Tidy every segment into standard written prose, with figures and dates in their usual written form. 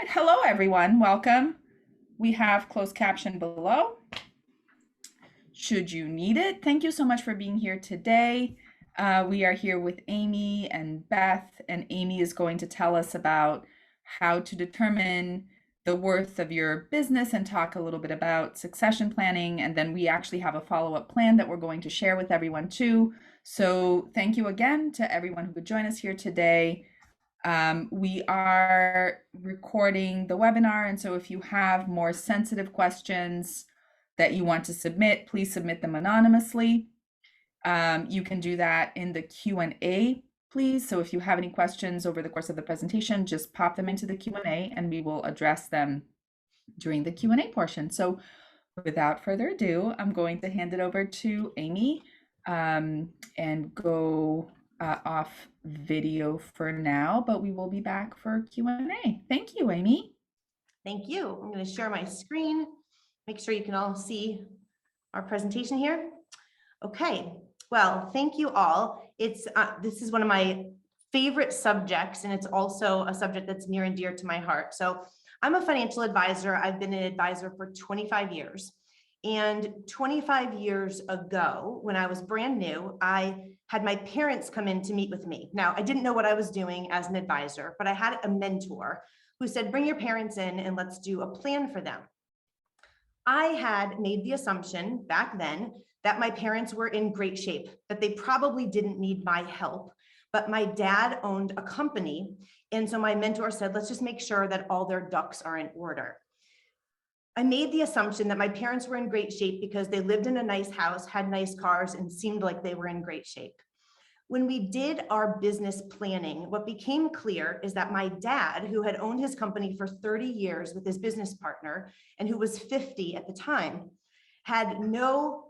right. Hello, everyone. Welcome. We have closed caption below. Should you need it? Thank you so much for being here today. We are here with Amy and Beth, and Amy is going to tell us about how to determine the worth of your business and talk a little bit about succession planning. And then we actually have a follow-up plan that we're going to share with everyone too. So thank you again to everyone who could join us here today. We are recording the webinar, and so if you have more sensitive questions that you want to submit, please submit them anonymously. You can do that in the Q&A, please. So if you have any questions over the course of the presentation, just pop them into the Q&A and we will address them during the Q&A portion. So without further ado, I'm going to hand it over to Amy and go off video for now, but we will be back for Q&A. Thank you, Amy. Thank you. I'm going to share my screen. Make sure you can all see our presentation here. Okay, well, thank you all. This is one of my favorite subjects, and it's also a subject that's near and dear to my heart. So I'm a financial advisor. I've been an advisor for 25 years. And 25 years ago, when I was brand new, I had my parents come in to meet with me. Now, I didn't know what I was doing as an advisor, but I had a mentor who said, bring your parents in and let's do a plan for them. I had made the assumption back then that my parents were in great shape, that they probably didn't need my help, but my dad owned a company. And so my mentor said, let's just make sure that all their ducks are in order. I made the assumption that my parents were in great shape because they lived in a nice house, had nice cars, and seemed like they were in great shape. When we did our business planning, what became clear is that my dad, who had owned his company for 30 years with his business partner, and who was 50 at the time, had no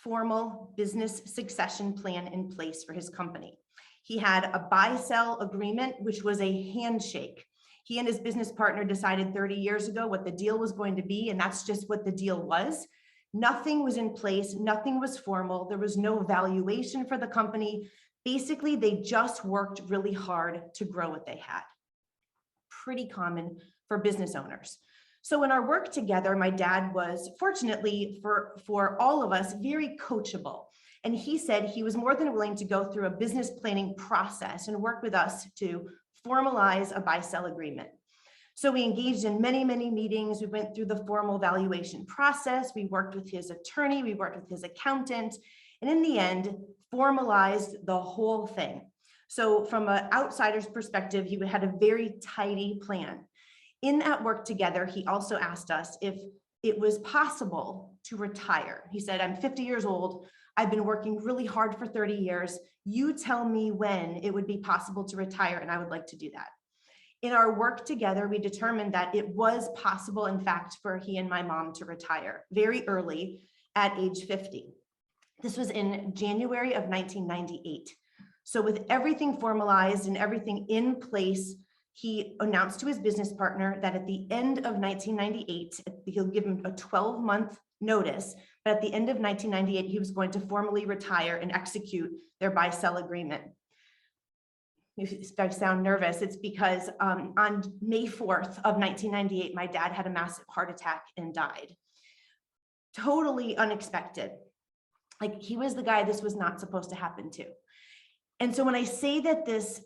formal business succession plan in place for his company. He had a buy-sell agreement, which was a handshake. He and his business partner decided 30 years ago what the deal was going to be, and that's just what the deal was. Nothing was in place, nothing was formal, there was no valuation for the company. Basically, they just worked really hard to grow what they had. Pretty common for business owners. So in our work together, my dad was, fortunately for all of us, very coachable. And he said he was more than willing to go through a business planning process and work with us to formalize a buy-sell agreement. So we engaged in many, many meetings. We went through the formal valuation process. We worked with his attorney. We worked with his accountant. And in the end, formalized the whole thing. So from an outsider's perspective, he had a very tidy plan. In that work together, he also asked us if it was possible to retire. He said, I'm 50 years old. I've been working really hard for 30 years. You tell me when it would be possible to retire, and I would like to do that. In our work together, we determined that it was possible, in fact, for he and my mom to retire very early at age 50. This was in January of 1998. So with everything formalized and everything in place, he announced to his business partner that at the end of 1998, he'll give him a 12-month notice, but at the end of 1998, he was going to formally retire and execute their buy-sell agreement. If I sound nervous, it's because on May 4th of 1998, my dad had a massive heart attack and died. Totally unexpected. Like, he was the guy this was not supposed to happen to. And so when I say that this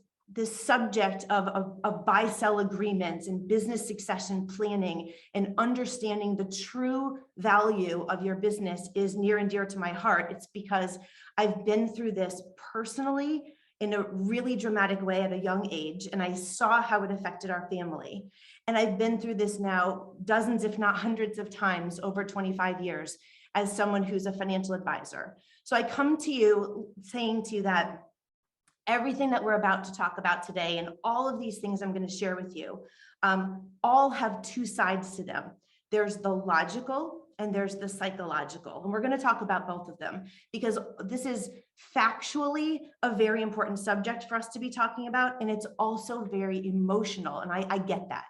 subject of buy-sell agreements and business succession planning and understanding the true value of your business is near and dear to my heart, it's because I've been through this personally in a really dramatic way at a young age, and I saw how it affected our family. And I've been through this now dozens, if not hundreds of times over 25 years as someone who's a financial advisor. So I come to you saying to you that everything that we're about to talk about today and all of these things I'm going to share with you all have two sides to them. There's the logical and there's the psychological. And we're going to talk about both of them because this is factually a very important subject for us to be talking about. And it's also very emotional. And I get that.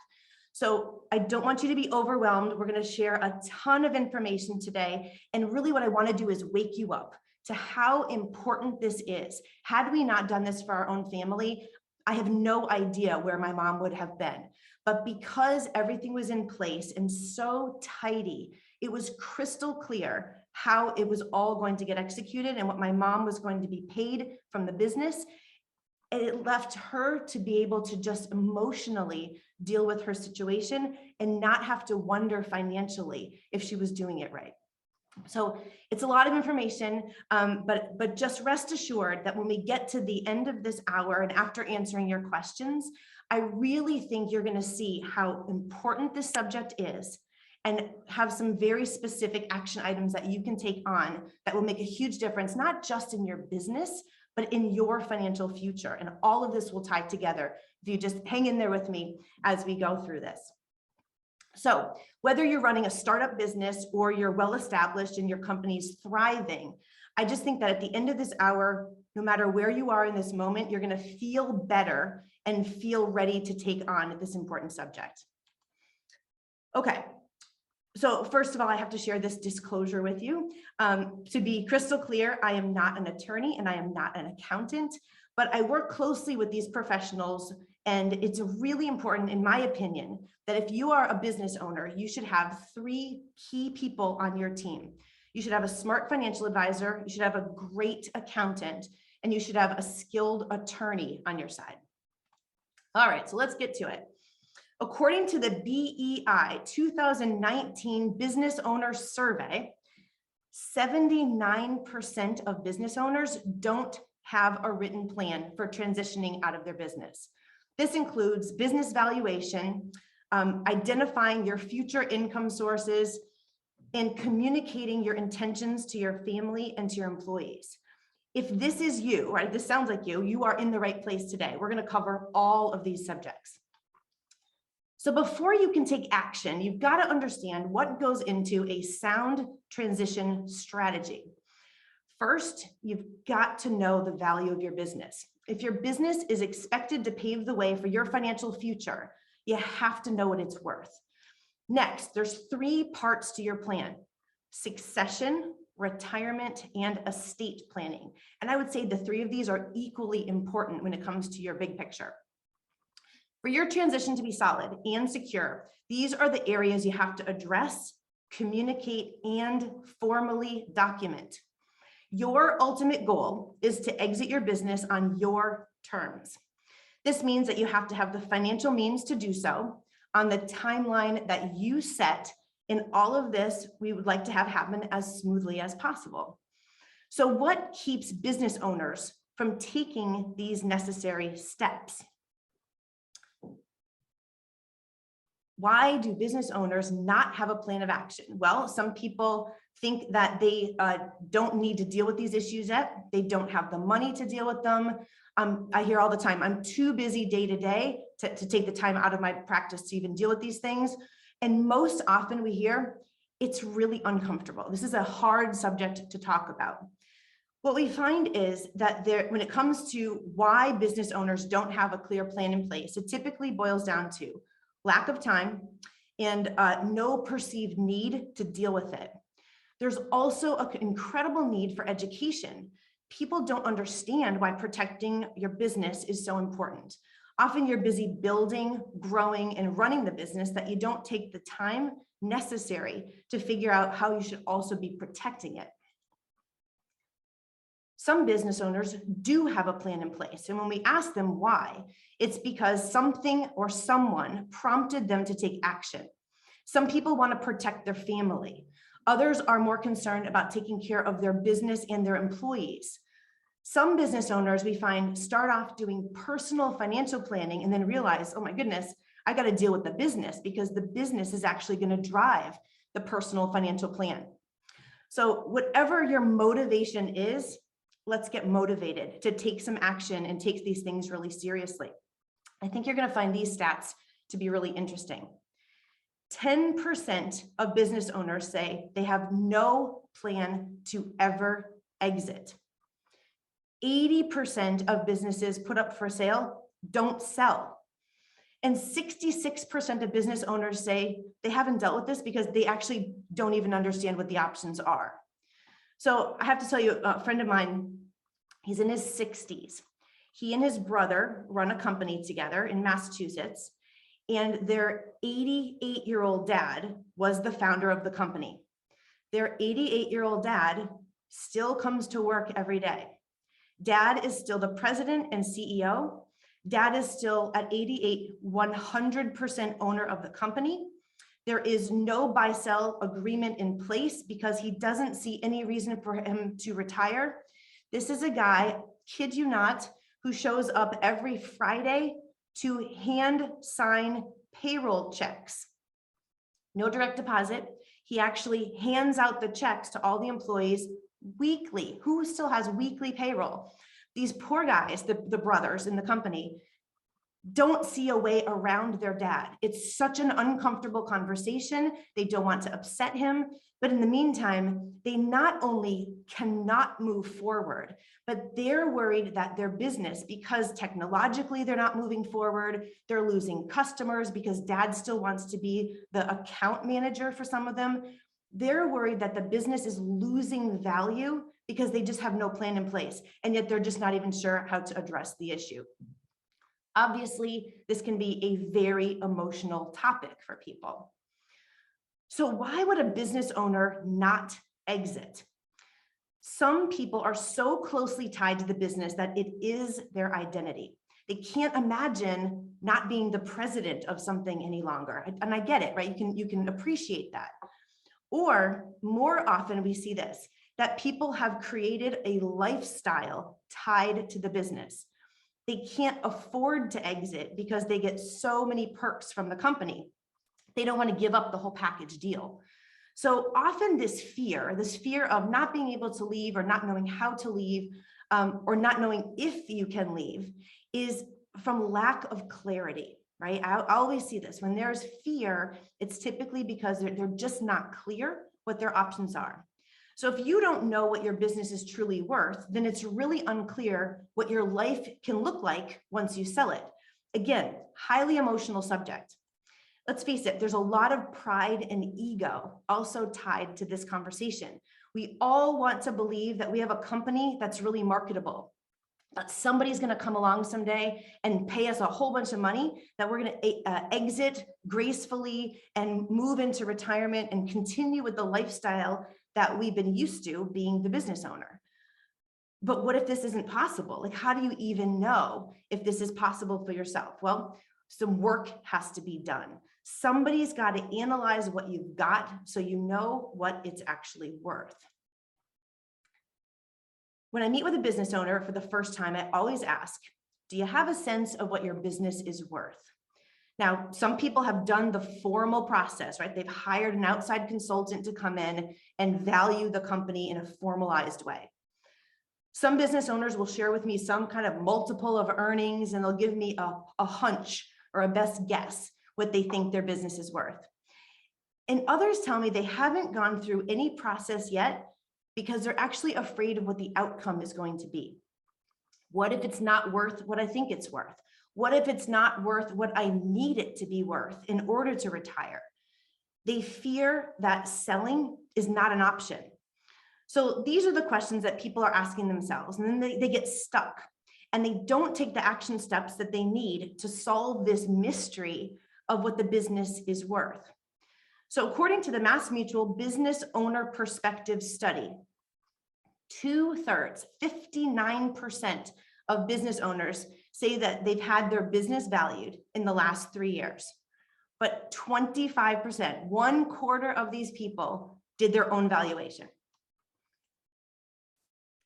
So I don't want you to be overwhelmed. We're going to share a ton of information today. And really what I want to do is wake you up to how important this is. Had we not done this for our own family, I have no idea where my mom would have been. But because everything was in place and so tidy, it was crystal clear how it was all going to get executed and what my mom was going to be paid from the business. And it left her to be able to just emotionally deal with her situation and not have to wonder financially if she was doing it right. So it's a lot of information, but just rest assured that when we get to the end of this hour and after answering your questions, I really think you're going to see how important this subject is and have some very specific action items that you can take on that will make a huge difference, not just in your business, but in your financial future. And all of this will tie together if you just hang in there with me as we go through this. So whether you're running a startup business or you're well-established and your company's thriving, I just think that at the end of this hour, no matter where you are in this moment, you're going to feel better and feel ready to take on this important subject. Okay. So first of all, I have to share this disclosure with you. To be crystal clear, I am not an attorney and I am not an accountant, but I work closely with these professionals. And it's really important, in my opinion, that if you are a business owner, you should have 3 key people on your team. You should have a smart financial advisor, you should have a great accountant, and you should have a skilled attorney on your side. All right, so let's get to it. According to the BEI 2019 Business Owner Survey, 79% of business owners don't have a written plan for transitioning out of their business. This includes business valuation, identifying your future income sources, and communicating your intentions to your family and to your employees. If this is you, right, this sounds like you are in the right place today. We're going to cover all of these subjects. So before you can take action, you've got to understand what goes into a sound transition strategy. First, you've got to know the value of your business. If your business is expected to pave the way for your financial future, you have to know what it's worth. Next, there's 3 parts to your plan: succession, retirement, and estate planning. And I would say the 3 of these are equally important when it comes to your big picture. For your transition to be solid and secure, these are the areas you have to address, communicate, and formally document. Your ultimate goal is to exit your business on your terms. This means that you have to have the financial means to do so on the timeline that you set, and all of this we would like to have happen as smoothly as possible. So what keeps business owners from taking these necessary steps? Why do business owners not have a plan of action? Well, some people think that they don't need to deal with these issues yet. They don't have the money to deal with them. I hear all the time, I'm too busy day to day to take the time out of my practice to even deal with these things. And most often we hear, it's really uncomfortable. This is a hard subject to talk about. What we find is that when it comes to why business owners don't have a clear plan in place, it typically boils down to lack of time and no perceived need to deal with it. There's also an incredible need for education. People don't understand why protecting your business is so important. Often you're busy building, growing, and running the business that you don't take the time necessary to figure out how you should also be protecting it. Some business owners do have a plan in place, and when we ask them why, it's because something or someone prompted them to take action. Some people want to protect their family. Others are more concerned about taking care of their business and their employees. Some business owners we find start off doing personal financial planning and then realize, oh my goodness, I got to deal with the business because the business is actually going to drive the personal financial plan. So whatever your motivation is, let's get motivated to take some action and take these things really seriously. I think you're going to find these stats to be really interesting. 10% of business owners say they have no plan to ever exit. 80% of businesses put up for sale don't sell. And 66% of business owners say they haven't dealt with this because they actually don't even understand what the options are. So I have to tell you, a friend of mine, he's in his 60s. He and his brother run a company together in Massachusetts. and their 88-year-old dad was the founder of the company. Their 88-year-old dad still comes to work every day. Dad is still the president and CEO. Dad is still at 88, 100% owner of the company. There is no buy-sell agreement in place because he doesn't see any reason for him to retire. This is a guy, kid you not, who shows up every Friday to hand sign payroll checks. No direct deposit. He actually hands out the checks to all the employees weekly. Who still has weekly payroll? These poor guys, the brothers in the company, don't see a way around their dad. It's such an uncomfortable conversation. They don't want to upset him. But in the meantime, they not only cannot move forward, but they're worried that their business, because technologically they're not moving forward, they're losing customers because dad still wants to be the account manager for some of them. They're worried that the business is losing value because they just have no plan in place. And yet they're just not even sure how to address the issue. Obviously, this can be a very emotional topic for people. So why would a business owner not exit? Some people are so closely tied to the business that it is their identity. They can't imagine not being the president of something any longer. And I get it, right? You can appreciate that. Or more often we see this, that people have created a lifestyle tied to the business. They can't afford to exit because they get so many perks from the company. They don't want to give up the whole package deal. So often this fear of not being able to leave or not knowing how to leave or not knowing if you can leave is from lack of clarity, right? I always see this. When there's fear, it's typically because they're just not clear what their options are. So if you don't know what your business is truly worth, then it's really unclear what your life can look like once you sell it. Again, highly emotional subject. Let's face it, there's a lot of pride and ego also tied to this conversation. We all want to believe that we have a company that's really marketable, that somebody's going to come along someday and pay us a whole bunch of money, that we're going to exit gracefully and move into retirement and continue with the lifestyle that we've been used to being the business owner. But what if this isn't possible? Like, how do you even know if this is possible for yourself? Well, some work has to be done. Somebody's got to analyze what you've got so you know what it's actually worth. When I meet with a business owner for the first time, I always ask, do you have a sense of what your business is worth? Now, some people have done the formal process, right? They've hired an outside consultant to come in and value the company in a formalized way. Some business owners will share with me some kind of multiple of earnings, and they'll give me a hunch or a best guess what they think their business is worth. And others tell me they haven't gone through any process yet because they're actually afraid of what the outcome is going to be. What if it's not worth what I think it's worth? What if it's not worth what I need it to be worth in order to retire? They fear that selling is not an option. So these are the questions that people are asking themselves, and then they get stuck and they don't take the action steps that they need to solve this mystery of what the business is worth. So according to the MassMutual Business Owner Perspective Study, 2/3, 59% of business owners say that they've had their business valued in the last 3 years. But 25%, 1/4 of these people did their own valuation.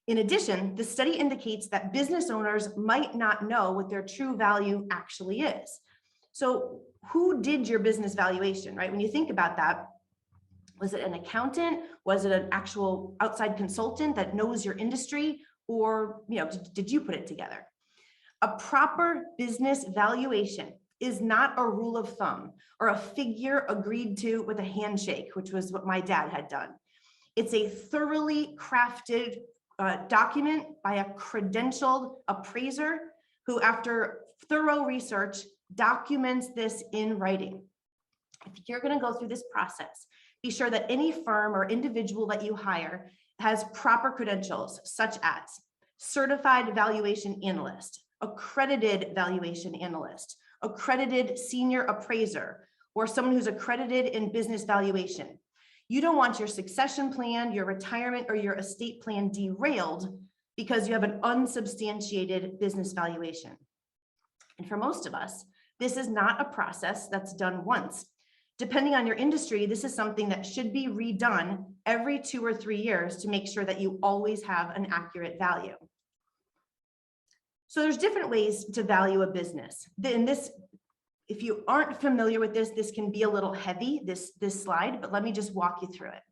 In addition, the study indicates that business owners might not know what their true value actually is. So who did your business valuation, right? When you think about that, was it an accountant? Was it an actual outside consultant that knows your industry? Or, did you put it together? A proper business valuation is not a rule of thumb or a figure agreed to with a handshake, which was what my dad had done. It's a thoroughly crafted document by a credentialed appraiser who, after thorough research, documents this in writing. If you're going to go through this process, be sure that any firm or individual that you hire has proper credentials, such as certified valuation analyst, accredited valuation analyst, accredited senior appraiser, or someone who's accredited in business valuation. You don't want your succession plan, your retirement, or your estate plan derailed because you have an unsubstantiated business valuation. And for most of us, this is not a process that's done once. Depending on your industry, this is something that should be redone every 2 or 3 years to make sure that you always have an accurate value. So there's different ways to value a business. In this, if you aren't familiar with this, this can be a little heavy, this slide, but let me just walk you through it.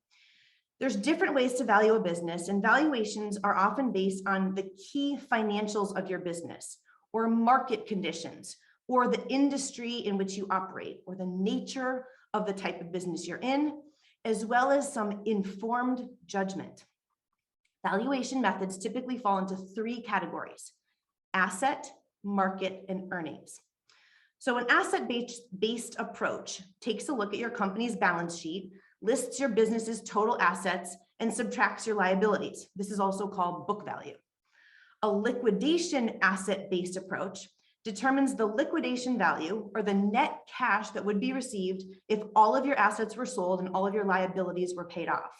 There's different ways to value a business, and valuations are often based on the key financials of your business, or market conditions, or the industry in which you operate, or the nature of the type of business you're in, as well as some informed judgment. Valuation methods typically fall into 3 categories: asset, market, and earnings. So an asset-based approach takes a look at your company's balance sheet, lists your business's total assets, and subtracts your liabilities. This is also called book value. A liquidation asset-based approach determines the liquidation value, or the net cash that would be received if all of your assets were sold and all of your liabilities were paid off.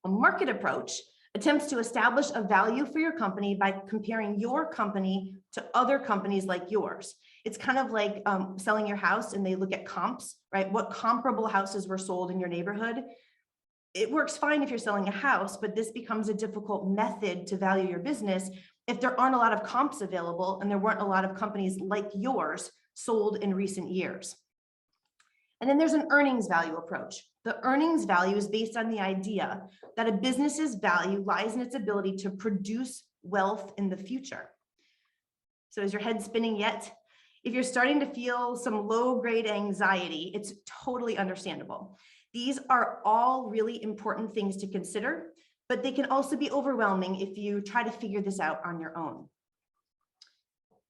A market approach attempts to establish a value for your company by comparing your company to other companies like yours. It's kind of like selling your house and they look at comps, right? What comparable houses were sold in your neighborhood? It works fine if you're selling a house, but this becomes a difficult method to value your business if there aren't a lot of comps available and there weren't a lot of companies like yours sold in recent years. And then there's an earnings value approach. The earnings value is based on the idea that a business's value lies in its ability to produce wealth in the future. So is your head spinning yet? If you're starting to feel some low-grade anxiety, it's totally understandable. These are all really important things to consider, but they can also be overwhelming if you try to figure this out on your own.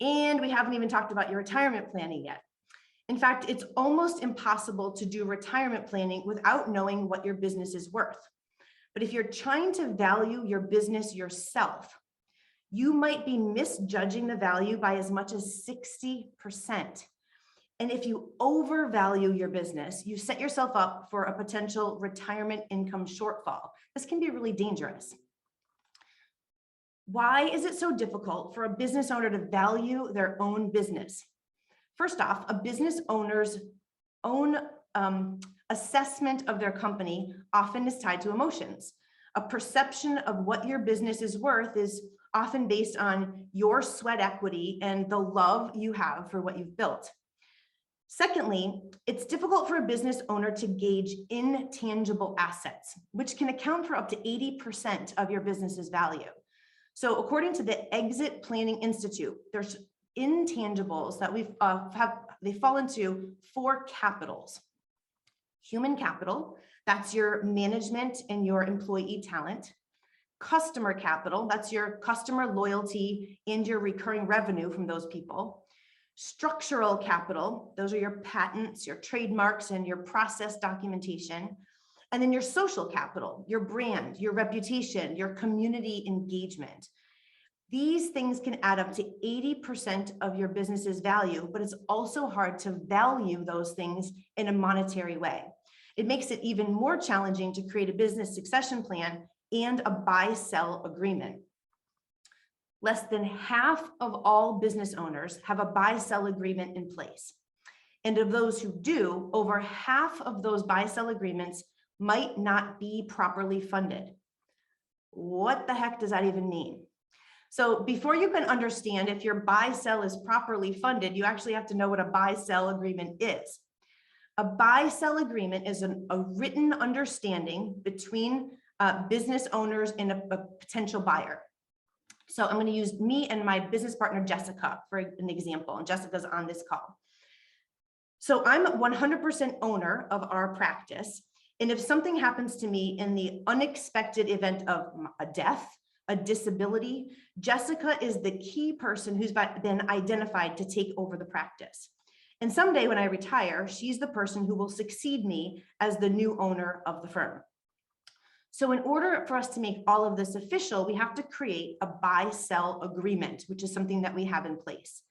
And we haven't even talked about your retirement planning yet. In fact, it's almost impossible to do retirement planning without knowing what your business is worth. But if you're trying to value your business yourself, you might be misjudging the value by as much as 60%. And if you overvalue your business, you set yourself up for a potential retirement income shortfall. This can be really dangerous. Why is it so difficult for a business owner to value their own business? First off, a business owner's own assessment of their company often is tied to emotions. A perception of what your business is worth is often based on your sweat equity and the love you have for what you've built. Secondly, it's difficult for a business owner to gauge intangible assets, which can account for up to 80% of your business's value. So according to the Exit Planning Institute, there's intangibles that they fall into 4 capitals. Human capital, that's your management and your employee talent. Customer capital, that's your customer loyalty and your recurring revenue from those people. Structural capital, those are your patents, your trademarks, and your process documentation. And then your social capital, your brand, your reputation, your community engagement. These things can add up to 80% of your business's value, but it's also hard to value those things in a monetary way. It makes it even more challenging to create a business succession plan and a buy-sell agreement. Less than half of all business owners have a buy-sell agreement in place. And of those who do, over half of those buy-sell agreements might not be properly funded. What the heck does that even mean? So before you can understand if your buy-sell is properly funded, you actually have to know what a buy-sell agreement is. A buy-sell agreement is a written understanding between business owners and a potential buyer. So I'm going to use me and my business partner, Jessica, for an example, and Jessica's on this call. So I'm 100% owner of our practice. And if something happens to me in the unexpected event of a death, a disability, Jessica is the key person who's been identified to take over the practice. And someday when I retire, she's the person who will succeed me as the new owner of the firm. So in order for us to make all of this official, we have to create a buy-sell agreement, which is something that we have in place.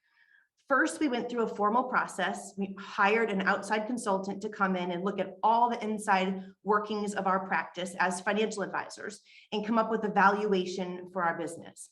First, we went through a formal process. We hired an outside consultant to come in and look at all the inside workings of our practice as financial advisors and come up with a valuation for our business.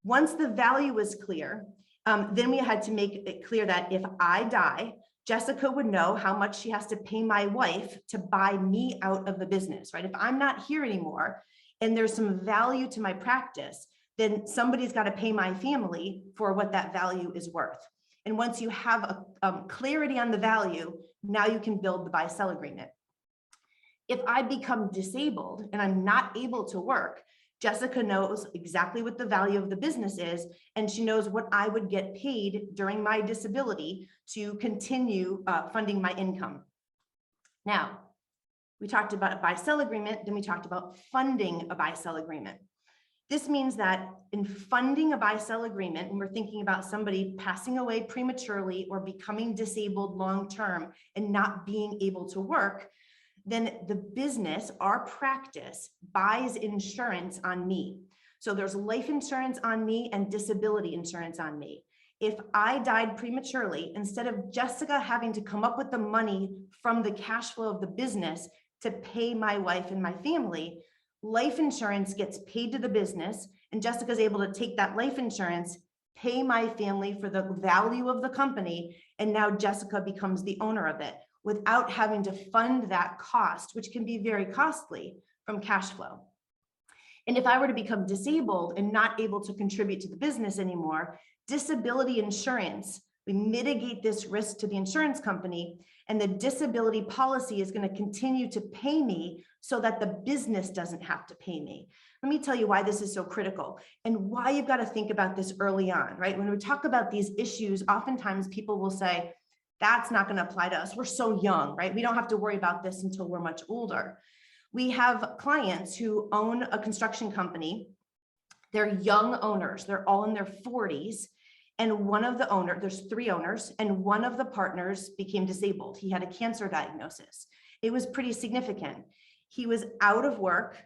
Once the value was clear, then we had to make it clear that if I die, Jessica would know how much she has to pay my wife to buy me out of the business, right? If I'm not here anymore and there's some value to my practice, then somebody's got to pay my family for what that value is worth. And once you have a clarity on the value, now you can build the buy-sell agreement. If I become disabled and I'm not able to work, Jessica knows exactly what the value of the business is, and she knows what I would get paid during my disability to continue funding my income. Now, we talked about a buy-sell agreement, then we talked about funding a buy-sell agreement. This means that in funding a buy-sell agreement, when we're thinking about somebody passing away prematurely or becoming disabled long-term and not being able to work, then the business, our practice, buys insurance on me. So there's life insurance on me and disability insurance on me. If I died prematurely, instead of Jessica having to come up with the money from the cash flow of the business to pay my wife and my family, life insurance gets paid to the business, and Jessica's able to take that life insurance, pay my family for the value of the company, and now Jessica becomes the owner of it, without having to fund that cost, which can be very costly, from cash flow. And if I were to become disabled and not able to contribute to the business anymore, disability insurance, we mitigate this risk to the insurance company, and the disability policy is going to continue to pay me so that the business doesn't have to pay me. Let me tell you why this is so critical and why you've got to think about this early on, right? When we talk about these issues, oftentimes people will say, that's not going to apply to us. We're so young, right? We don't have to worry about this until we're much older. We have clients who own a construction company. They're young owners. They're all in their 40s. And one of the owners, there's 3 owners, and one of the partners became disabled. He had a cancer diagnosis. It was pretty significant. He was out of work,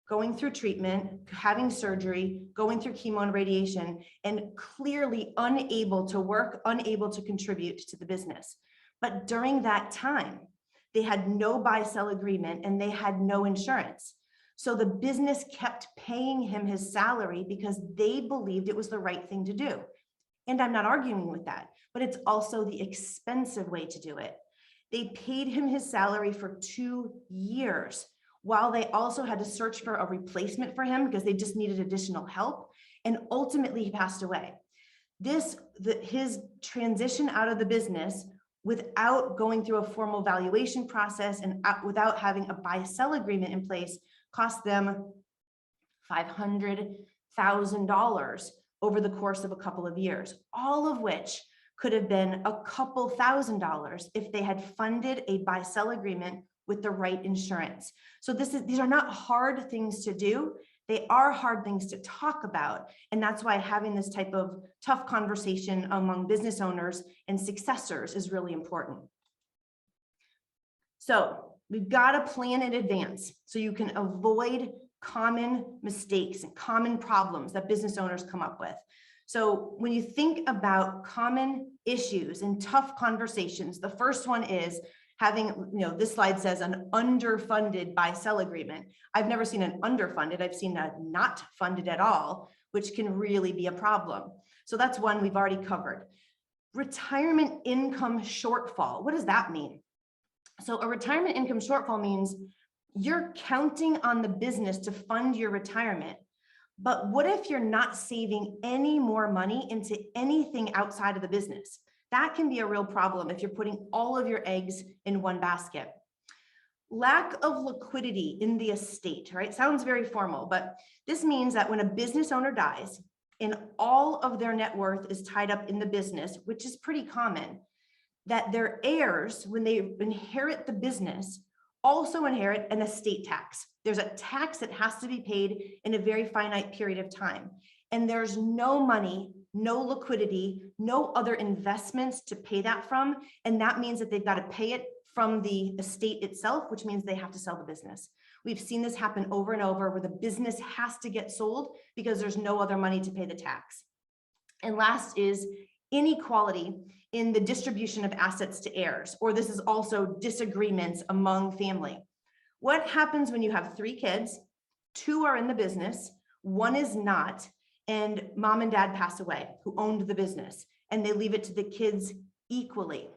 going through treatment, having surgery, going through chemo and radiation, and clearly unable to work, unable to contribute to the business. But during that time, they had no buy-sell agreement and they had no insurance. So the business kept paying him his salary because they believed it was the right thing to do. And I'm not arguing with that, but it's also the expensive way to do it. They paid him his salary for 2 years, while they also had to search for a replacement for him because they just needed additional help. And ultimately he passed away. His transition out of the business without going through a formal valuation process and without having a buy-sell agreement in place cost them $500,000 over the course of a couple of years, all of which could have been a couple $1,000s if they had funded a buy-sell agreement with the right insurance. So these are not hard things to do. They are hard things to talk about. And that's why having this type of tough conversation among business owners and successors is really important. So we've got to plan in advance so you can avoid common mistakes and common problems that business owners come up with. So when you think about common issues and tough conversations, the first one is having, this slide says an underfunded buy-sell agreement. I've never seen an underfunded. I've seen a not funded at all, which can really be a problem. So that's one we've already covered. Retirement income shortfall. What does that mean? So a retirement income shortfall means you're counting on the business to fund your retirement. But what if you're not saving any more money into anything outside of the business? That can be a real problem if you're putting all of your eggs in one basket. Lack of liquidity in the estate, right? Sounds very formal, but this means that when a business owner dies and all of their net worth is tied up in the business, which is pretty common, that their heirs, when they inherit the business, also inherit an estate tax. There's a tax that has to be paid in a very finite period of time. And there's no money, no liquidity, no other investments to pay that from. And that means that they've got to pay it from the estate itself, which means they have to sell the business. We've seen this happen over and over where the business has to get sold because there's no other money to pay the tax. And last is inequality in the distribution of assets to heirs, or this is also disagreements among family. What happens when you have 3 kids, 2 are in the business, 1 is not, and mom and dad pass away who owned the business, and they leave it to the kids equally?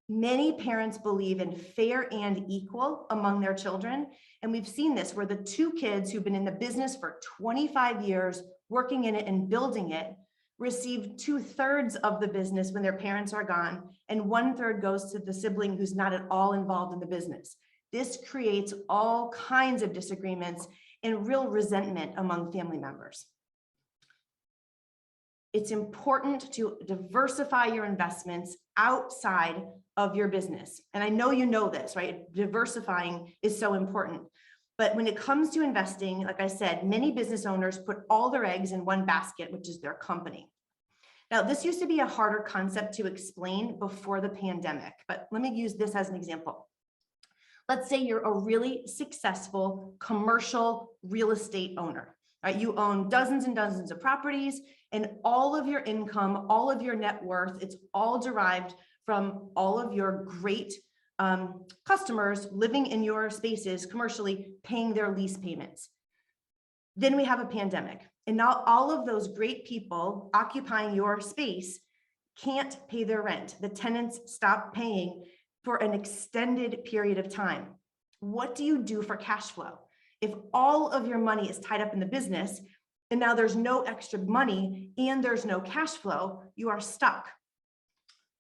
Many parents believe in fair and equal among their children. And we've seen this where the 2 kids who've been in the business for 25 years, working in it and building it, receive 2/3 of the business when their parents are gone, and 1/3 goes to the sibling who's not at all involved in the business. This creates all kinds of disagreements and real resentment among family members. It's important to diversify your investments outside of your business. And I know you know this, right? Diversifying is so important. But when it comes to investing, like I said, many business owners put all their eggs in one basket, which is their company. Now, this used to be a harder concept to explain before the pandemic, but let me use this as an example. Let's say you're a really successful commercial real estate owner, right? You own dozens and dozens of properties, and all of your income, all of your net worth, it's all derived from all of your great customers living in your spaces commercially, paying their lease payments. Then we have a pandemic, and now all of those great people occupying your space can't pay their rent. The tenants stop paying for an extended period of time. What do you do for cash flow? If all of your money is tied up in the business, and now there's no extra money and there's no cash flow, you are stuck.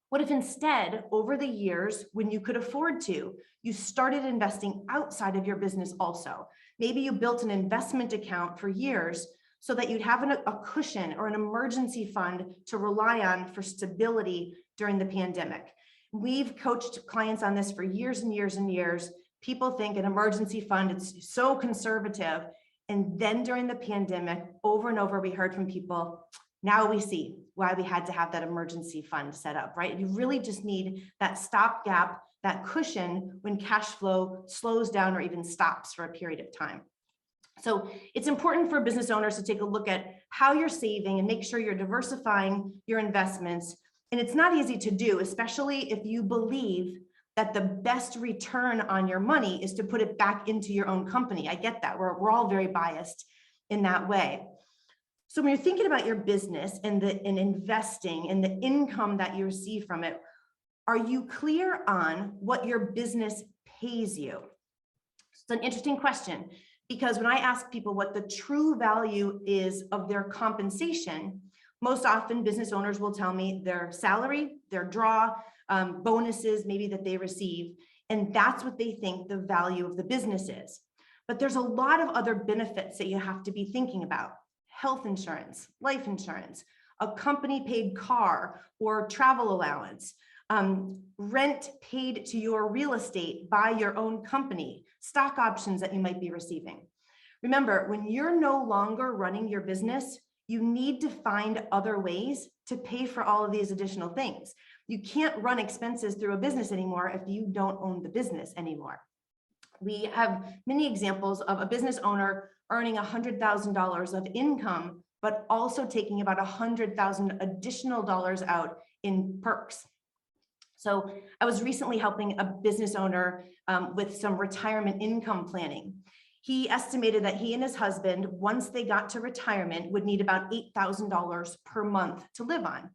What if instead, over the years, when you could afford to, you started investing outside of your business also? Maybe you built an investment account for years so that you'd have a cushion or an emergency fund to rely on for stability during the pandemic. We've coached clients on this for years and years and years. People think an emergency fund, it's so conservative. And then during the pandemic, over and over, we heard from people, now we see why we had to have that emergency fund set up, right? You really just need that stopgap, that cushion when cash flow slows down or even stops for a period of time. So it's important for business owners to take a look at how you're saving and make sure you're diversifying your investments. And it's not easy to do, especially if you believe that the best return on your money is to put it back into your own company. I get that. We're all very biased in that way. So when you're thinking about your business and investing and the income that you receive from it, are you clear on what your business pays you? It's an interesting question, because when I ask people what the true value is of their compensation, most often business owners will tell me their salary, their draw, bonuses maybe that they receive, and that's what they think the value of the business is. But there's a lot of other benefits that you have to be thinking about. Health insurance, life insurance, a company paid car or travel allowance, rent paid to your real estate by your own company, stock options that you might be receiving. Remember, when you're no longer running your business, you need to find other ways to pay for all of these additional things. You can't run expenses through a business anymore if you don't own the business anymore. We have many examples of a business owner earning $100,000 of income, but also taking about $100,000 additional dollars out in perks. So I was recently helping a business owner with some retirement income planning. He estimated that he and his husband, once they got to retirement, would need about $8,000 per month to live on.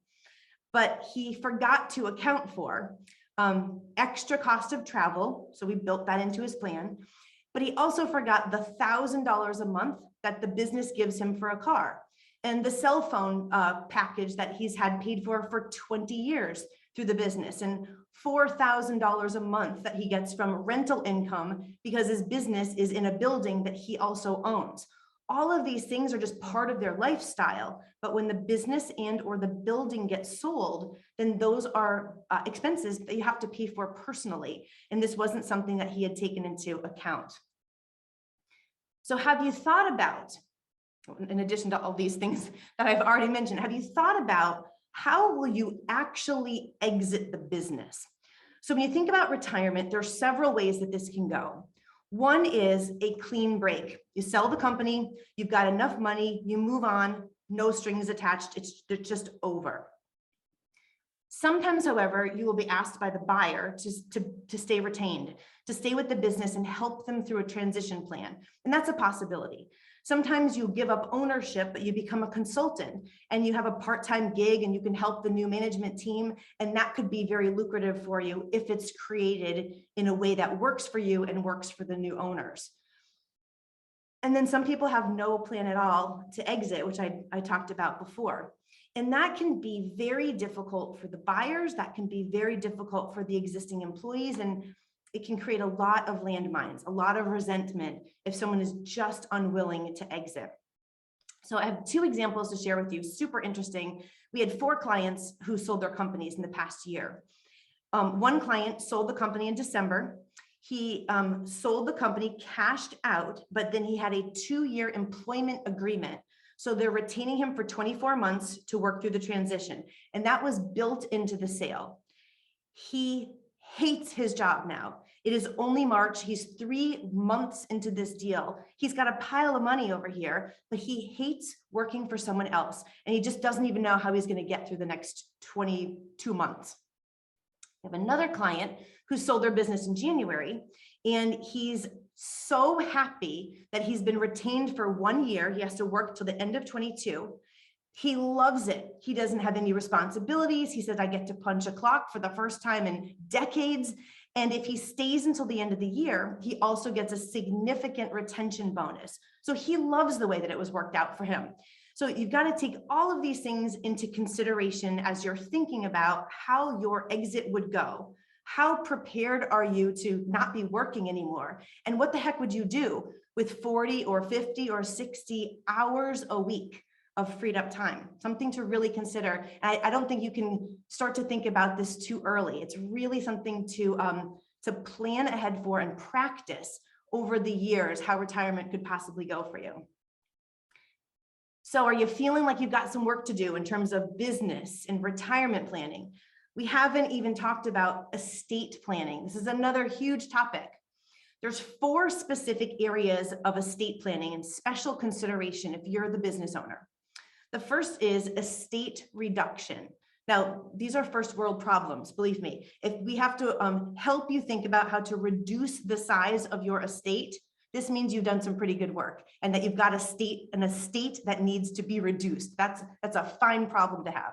But he forgot to account for extra cost of travel. So we built that into his plan. But he also forgot the $1,000 a month that the business gives him for a car, and the cell phone package that he's had paid for 20 years through the business, and $4,000 a month that he gets from rental income because his business is in a building that he also owns. All of these things are just part of their lifestyle, but when the business and or the building gets sold, then those are expenses that you have to pay for personally. And this wasn't something that he had taken into account. So have you thought about, in addition to all these things that I've already mentioned, have you thought about how will you actually exit the business? So when you think about retirement, there are several ways that this can go. One is a clean break. You sell the company, you've got enough money, you move on, no strings attached, it's just over. Sometimes, however, you will be asked by the buyer to stay retained, to stay with the business and help them through a transition plan. And that's a possibility. Sometimes you give up ownership, but you become a consultant and you have a part-time gig and you can help the new management team. And that could be very lucrative for you if it's created in a way that works for you and works for the new owners. And then some people have no plan at all to exit, which I talked about before. And that can be very difficult for the buyers. That can be very difficult for the existing employees. And it can create a lot of landmines, a lot of resentment if someone is just unwilling to exit. So I have 2 examples to share with you, super interesting. We had 4 clients who sold their companies in the past year. One client sold the company in December. He sold the company, cashed out, but then he had a 2-year employment agreement. So they're retaining him for 24 months to work through the transition. And that was built into the sale. He hates his job now. It is only March. He's 3 months into this deal. He's got a pile of money over here, but he hates working for someone else. And he just doesn't even know how he's going to get through the next 22 months. We have another client who sold their business in January, and he's so happy that he's been retained for 1 year. He has to work till the end of 22. He loves it. He doesn't have any responsibilities. He said, I get to punch a clock for the first time in decades. And if he stays until the end of the year, he also gets a significant retention bonus. So he loves the way that it was worked out for him. So you've got to take all of these things into consideration as you're thinking about how your exit would go. How prepared are you to not be working anymore? And what the heck would you do with 40 or 50 or 60 hours a week of freed up time? Something to really consider. I don't think you can start to think about this too early. It's really something to plan ahead for and practice over the years how retirement could possibly go for you. So are you feeling like you've got some work to do in terms of business and retirement planning? We haven't even talked about estate planning. This is another huge topic. There's 4 specific areas of estate planning and special consideration if you're the business owner. The first is estate reduction. Now, these are first world problems, believe me. If we have to help you think about how to reduce the size of your estate, this means you've done some pretty good work and that you've got an estate that needs to be reduced. That's a fine problem to have.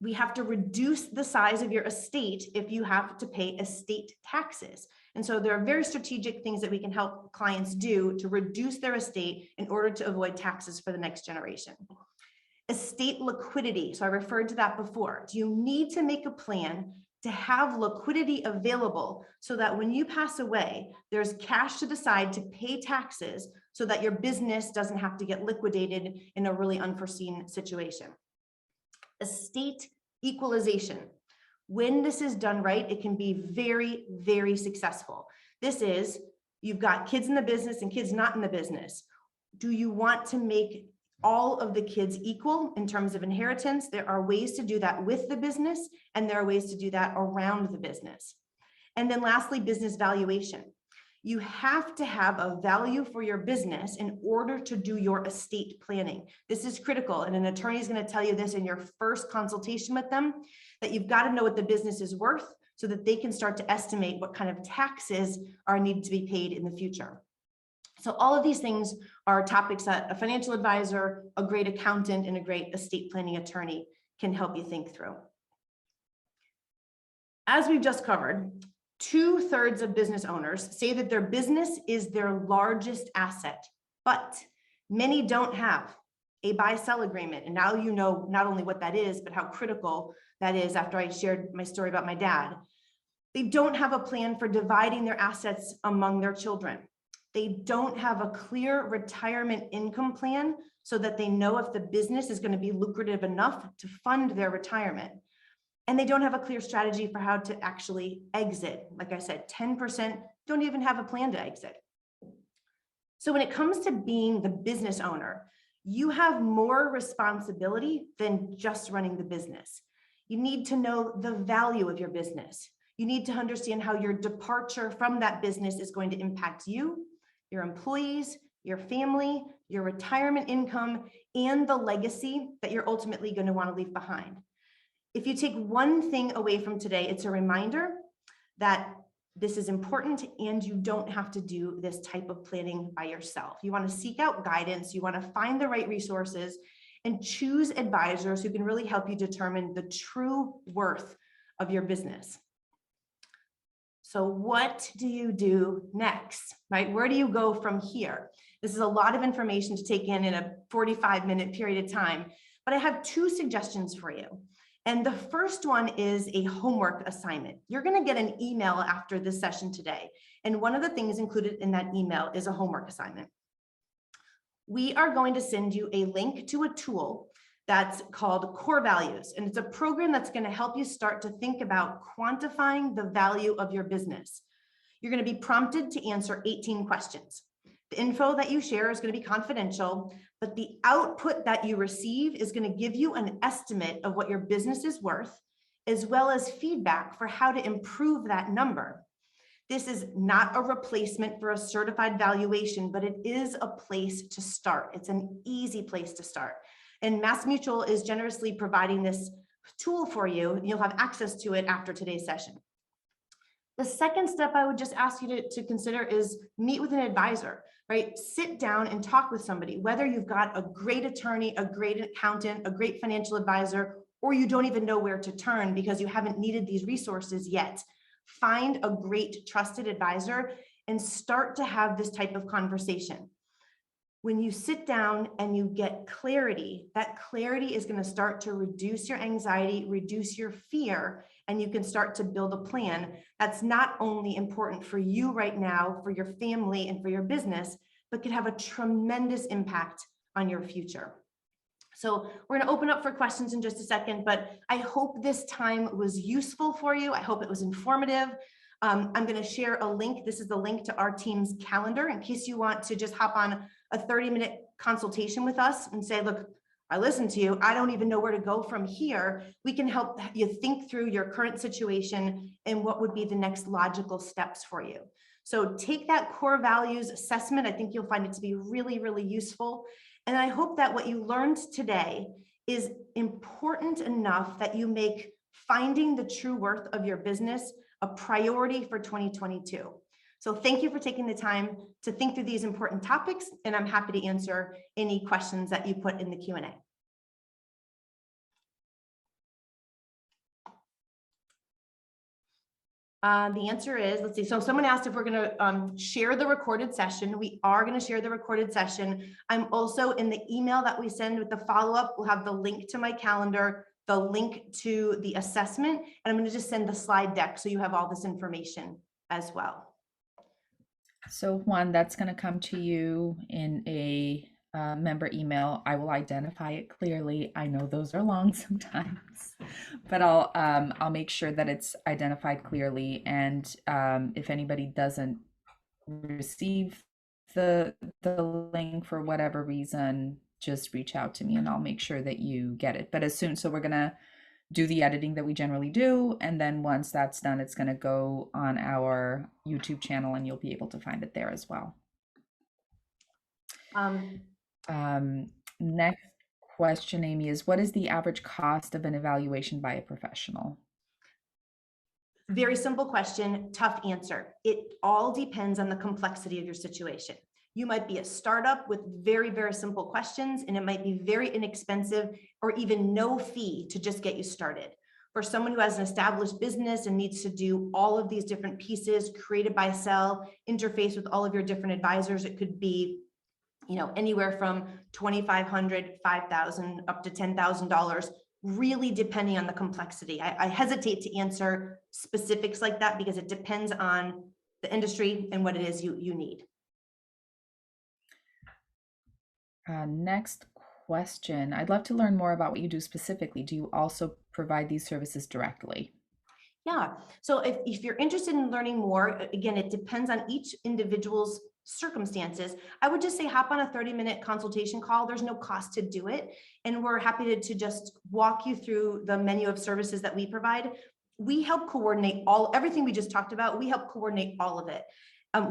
We have to reduce the size of your estate if you have to pay estate taxes. And so there are very strategic things that we can help clients do to reduce their estate in order to avoid taxes for the next generation. Estate liquidity. So I referred to that before. Do you need to make a plan to have liquidity available so that when you pass away, there's cash to the side to pay taxes so that your business doesn't have to get liquidated in a really unforeseen situation? Estate equalization. When this is done right, it can be very, very successful. This is, you've got kids in the business and kids not in the business. Do you want to make all of the kids equal in terms of inheritance? There are ways to do that with the business, and there are ways to do that around the business. And then lastly, business valuation. You have to have a value for your business in order to do your estate planning. This is critical, and an attorney is going to tell you this in your first consultation with them, that you've got to know what the business is worth so that they can start to estimate what kind of taxes are needed to be paid in the future. So all of these things are topics that a financial advisor, a great accountant, and a great estate planning attorney can help you think through. As we've just covered, 2/3 of business owners say that their business is their largest asset, but many don't have a buy-sell agreement. And now you know not only what that is, but how critical that is after I shared my story about my dad. They don't have a plan for dividing their assets among their children. They don't have a clear retirement income plan so that they know if the business is going to be lucrative enough to fund their retirement. And they don't have a clear strategy for how to actually exit. Like I said, 10% don't even have a plan to exit. So when it comes to being the business owner, you have more responsibility than just running the business. You need to know the value of your business. You need to understand how your departure from that business is going to impact you, your employees, your family, your retirement income, and the legacy that you're ultimately going to want to leave behind. If you take one thing away from today, it's a reminder that this is important and you don't have to do this type of planning by yourself. You want to seek out guidance, you want to find the right resources and choose advisors who can really help you determine the true worth of your business. So what do you do next, right? Where do you go from here? This is a lot of information to take in a 45-minute period of time, but I have two suggestions for you. And the first one is a homework assignment. You're going to get an email after this session today. And one of the things included in that email is a homework assignment. We are going to send you a link to a tool that's called Core Values. And it's a program that's going to help you start to think about quantifying the value of your business. You're going to be prompted to answer 18 questions. The info that you share is going to be confidential, but the output that you receive is going to give you an estimate of what your business is worth, as well as feedback for how to improve that number. This is not a replacement for a certified valuation, but it is a place to start. It's an easy place to start. And MassMutual is generously providing this tool for you. You'll have access to it after today's session. The second step I would just ask you to consider is meet with an advisor, right? Sit down and talk with somebody, whether you've got a great attorney, a great accountant, a great financial advisor, or you don't even know where to turn because you haven't needed these resources yet. Find a great trusted advisor and start to have this type of conversation. When you sit down and you get clarity, that clarity is going to start to reduce your anxiety, reduce your fear, and you can start to build a plan that's not only important for you right now, for your family and for your business, but can have a tremendous impact on your future. So we're going to open up for questions in just a second, but I hope this time was useful for you. I hope it was informative. I'm going to share a link. This is the link to our team's calendar in case you want to just hop on a 30-minute consultation with us and say, look, I listened to you. I don't even know where to go from here. We can help you think through your current situation and what would be the next logical steps for you. So take that core values assessment. I think you'll find it to be really, really useful. And I hope that what you learned today is important enough that you make finding the true worth of your business a priority for 2022. So thank you for taking the time to think through these important topics, and I'm happy to answer any questions that you put in the Q&A. The answer is, let's see. So someone asked if we're going to share the recorded session. We are going to share the recorded session. I'm also in the email that we send with the follow-up. We'll have the link to my calendar, the link to the assessment, and I'm going to just send the slide deck so you have all this information as well. So Juan, that's going to come to you in a member email. I will identify it clearly. I know those are long sometimes, but I'll make sure that it's identified clearly. And if anybody doesn't receive the link for whatever reason, just reach out to me and I'll make sure that you get it. But so we're gonna do the editing that we generally do, and then once that's done, it's going to go on our YouTube channel and you'll be able to find it there as well. Next question, Amy, is what is the average cost of an evaluation by a professional? Very simple question, tough answer. It all depends on the complexity of your situation. You might be a startup with very, very simple questions, and it might be very inexpensive or even no fee to just get you started. For someone who has an established business and needs to do all of these different pieces, create a buy sell, interface with all of your different advisors, it could be, anywhere from $2,500, $5,000 up to $10,000, really depending on the complexity. I hesitate to answer specifics like that because it depends on the industry and what it is you need. Next question. I'd love to learn more about what you do specifically. Do you also provide these services directly? Yeah. So if you're interested in learning more, again, it depends on each individual's circumstances. I would just say hop on a 30-minute consultation call. There's no cost to do it. And we're happy to just walk you through the menu of services that we provide. We help coordinate everything we just talked about. We help coordinate all of it.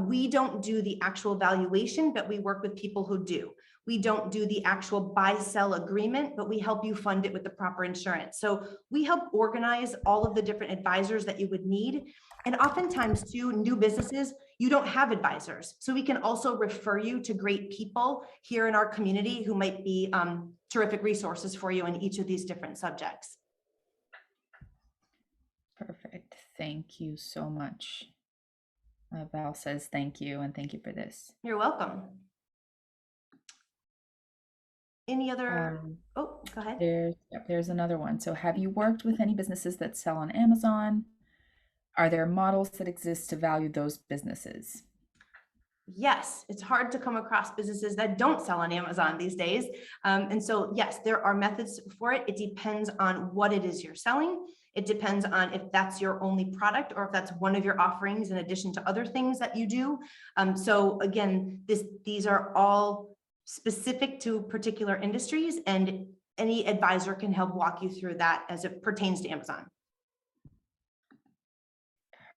We don't do the actual valuation, but we work with people who do. We don't do the actual buy-sell agreement, but we help you fund it with the proper insurance. So we help organize all of the different advisors that you would need. And oftentimes too, new businesses, you don't have advisors. So we can also refer you to great people here in our community who might be terrific resources for you in each of these different subjects. Perfect. Thank you so much. Val says thank you, and thank you for this. You're welcome. Any other? Oh, go ahead. There's another one. So have you worked with any businesses that sell on Amazon? Are there models that exist to value those businesses? Yes, it's hard to come across businesses that don't sell on Amazon these days. And so, yes, there are methods for it. It depends on what it is you're selling. It depends on if that's your only product or if that's one of your offerings in addition to other things that you do. So again, these are all specific to particular industries, and any advisor can help walk you through that as it pertains to Amazon.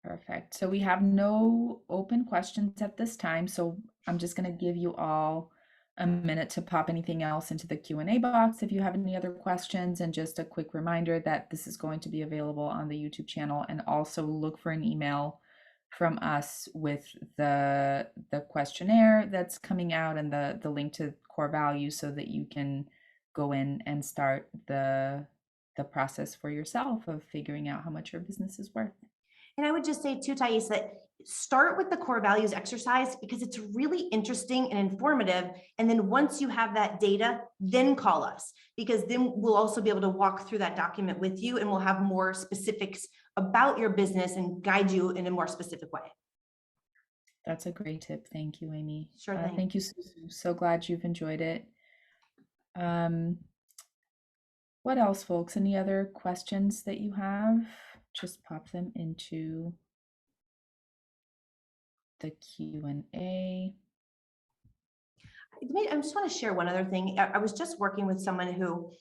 Perfect. So we have no open questions at this time. So I'm just going to give you all a minute to pop anything else into the Q&A box if you have any other questions. And just a quick reminder that this is going to be available on the YouTube channel, and also look for an email from us with the questionnaire that's coming out and the link to core values, so that you can go in and start the process for yourself of figuring out how much your business is worth. And I would just say too, Thais, that start with the core values exercise because it's really interesting and informative. And then once you have that data, then call us, because then we'll also be able to walk through that document with you, and we'll have more specifics about your business and guide you in a more specific way. That's a great tip. Thank you, Amy. Sure thing. Thank you, Susu. So glad you've enjoyed it. What else, folks? Any other questions that you have? Just pop them into the Q&A. I just want to share one other thing. I was just working with someone who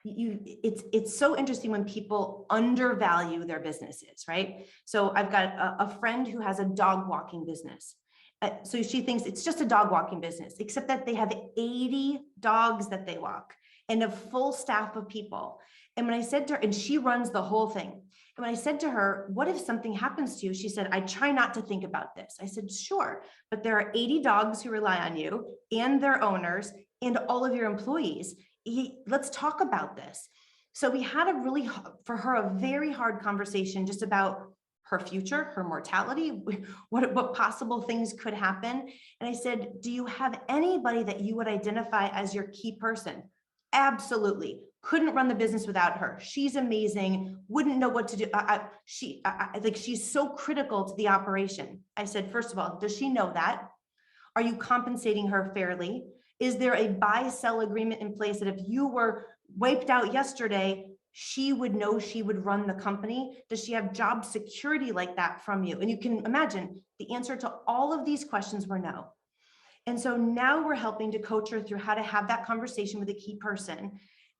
it's so interesting when people undervalue their businesses, right? So I've got a friend who has a dog walking business. So she thinks it's just a dog walking business, except that they have 80 dogs that they walk and a full staff of people. And when I said to her, and she runs the whole thing. And when I said to her, what if something happens to you? She said, I try not to think about this. I said, sure, but there are 80 dogs who rely on you and their owners and all of your employees. Let's talk about this. So we had for her, a very hard conversation just about her future, her mortality, what possible things could happen. And I said, do you have anybody that you would identify as your key person? Absolutely. Couldn't run the business without her. She's amazing. Wouldn't know what to do. She's so critical to the operation. I said, first of all, does she know that? Are you compensating her fairly? Is there a buy-sell agreement in place that if you were wiped out yesterday, she would know she would run the company? Does she have job security like that from you? And you can imagine the answer to all of these questions were no. And so now we're helping to coach her through how to have that conversation with a key person.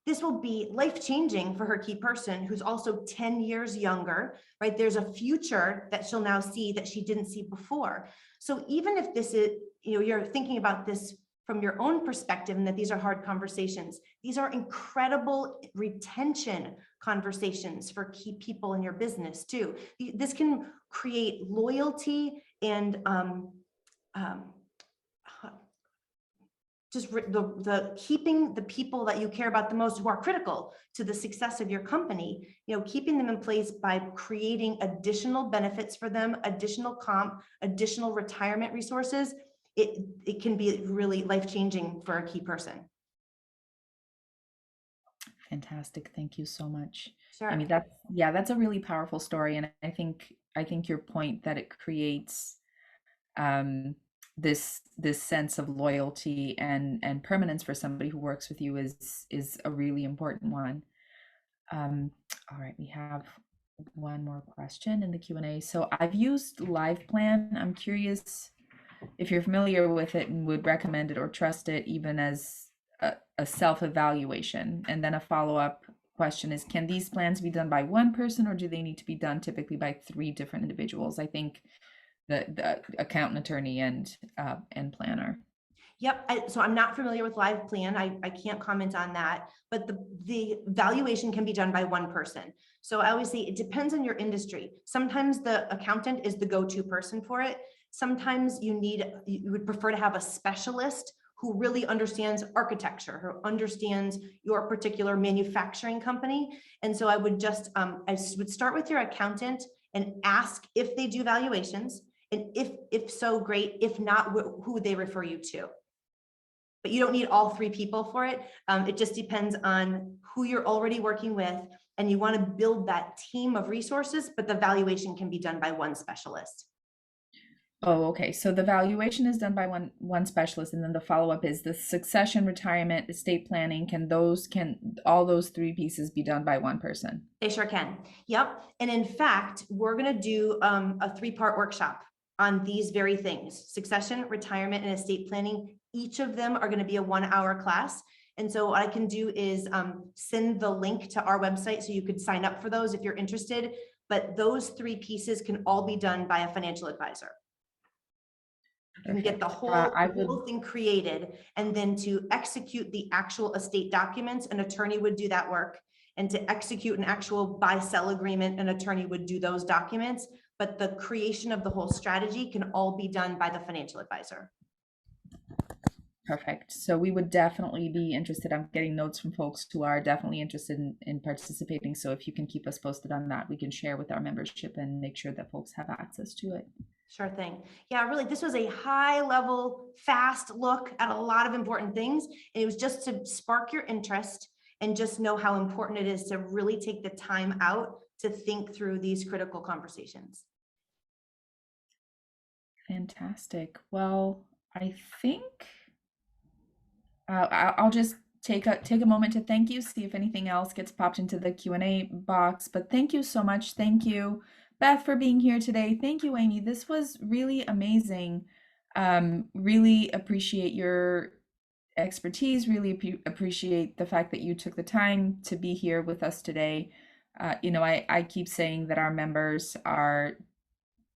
This will be life-changing for her key person, who's also 10 years younger, right? There's a future that she'll now see that she didn't see before. So even if this is, you're thinking about this from your own perspective and that these are hard conversations, these are incredible retention conversations for key people in your business too. This can create loyalty and just the keeping the people that you care about the most, who are critical to the success of your company, keeping them in place by creating additional benefits for them, additional comp, additional retirement resources. It can be really life-changing for a key person. Fantastic. Thank you so much. Sure. I mean, that's a really powerful story. And I think your point that it creates this sense of loyalty and permanence for somebody who works with you is a really important one. All right, we have one more question in the Q&A. So I've used LivePlan. I'm curious if you're familiar with it and would recommend it or trust it, even as a self-evaluation. And then a follow-up question is, can these plans be done by one person, or do they need to be done typically by 3 different individuals? I think the accountant, attorney, and planner. Yep. So I'm not familiar with live plan. I can't comment on that, but the valuation can be done by one person. So I always say it depends on your industry. Sometimes the accountant is the go-to person for it. Sometimes you would prefer to have a specialist who really understands architecture, who understands your particular manufacturing company. And so I would I would start with your accountant and ask if they do valuations. And if so, great. If not, who would they refer you to? But you don't need all three people for it. It just depends on who you're already working with, and you want to build that team of resources, but the valuation can be done by one specialist. Oh, okay. So the valuation is done by one specialist, and then the follow-up is the succession, retirement, estate planning. Can all those three pieces be done by one person? They sure can. Yep. And in fact, we're going to do a 3-part workshop on these very things: succession, retirement, and estate planning. Each of them are going to be a 1-hour class. And so what I can do is send the link to our website so you could sign up for those if you're interested. But those 3 pieces can all be done by a financial advisor. You can get the whole thing created, and then to execute the actual estate documents, an attorney would do that work. And to execute an actual buy-sell agreement, an attorney would do those documents. But the creation of the whole strategy can all be done by the financial advisor. Perfect. So we would definitely be interested. I'm getting notes from folks who are definitely interested in participating. So if you can keep us posted on that, we can share with our membership and make sure that folks have access to it. Sure thing. Yeah, really, this was a high level, fast look at a lot of important things. And it was just to spark your interest and just know how important it is to really take the time out to think through these critical conversations. Fantastic. Well, I think I'll just take a moment to thank you, see if anything else gets popped into the Q&A box. But thank you so much. Thank you, Beth, for being here today. Thank you, Amy. This was really amazing. Really appreciate your expertise. Really appreciate the fact that you took the time to be here with us today. I keep saying that our members are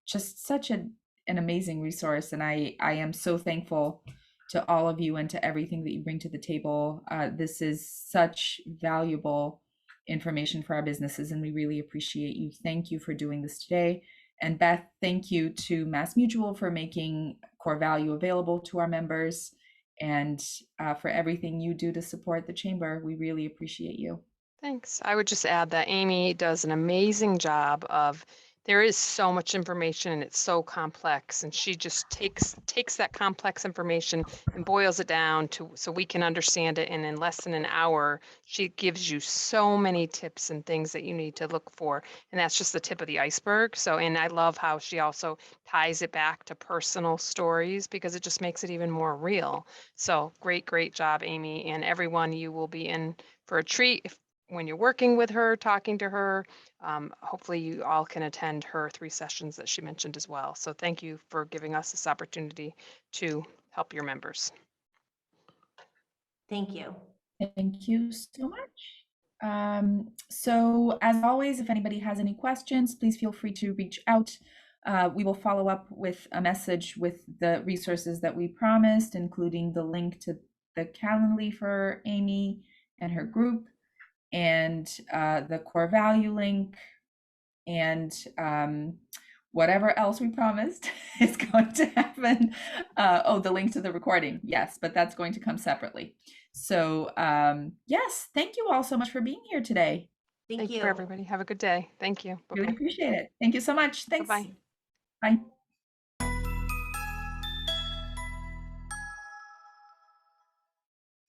just such an amazing resource, and I am so thankful to all of you and to everything that you bring to the table. This is such valuable information for our businesses, and we really appreciate you. Thank you for doing this today. And Beth, thank you to MassMutual for making Core Value available to our members, and for everything you do to support the Chamber. We really appreciate you. Thanks. I would just add that Amy does an amazing job of, there is so much information and it's so complex, and she just takes that complex information and boils it down so we can understand it, and in less than an hour she gives you so many tips and things that you need to look for, and that's just the tip of the iceberg. So, and I love how she also ties it back to personal stories, because it just makes it even more real. So great job, Amy, and everyone. You will be in for a treat when you're working with her, talking to her. Hopefully you all can attend her 3 sessions that she mentioned as well. So thank you for giving us this opportunity to help your members. Thank you. Thank you so much. So as always, if anybody has any questions, please feel free to reach out. We will follow up with a message with the resources that we promised, including the link to the Calendly for Amy and her group, and the Core Value link, and whatever else we promised is going to happen. The link to the recording, yes, but that's going to come separately. So yes, thank you all so much for being here today. Thank you For everybody. Have a good day. Thank you. Really appreciate it. Thank you so much. Thanks. Bye-bye. Bye.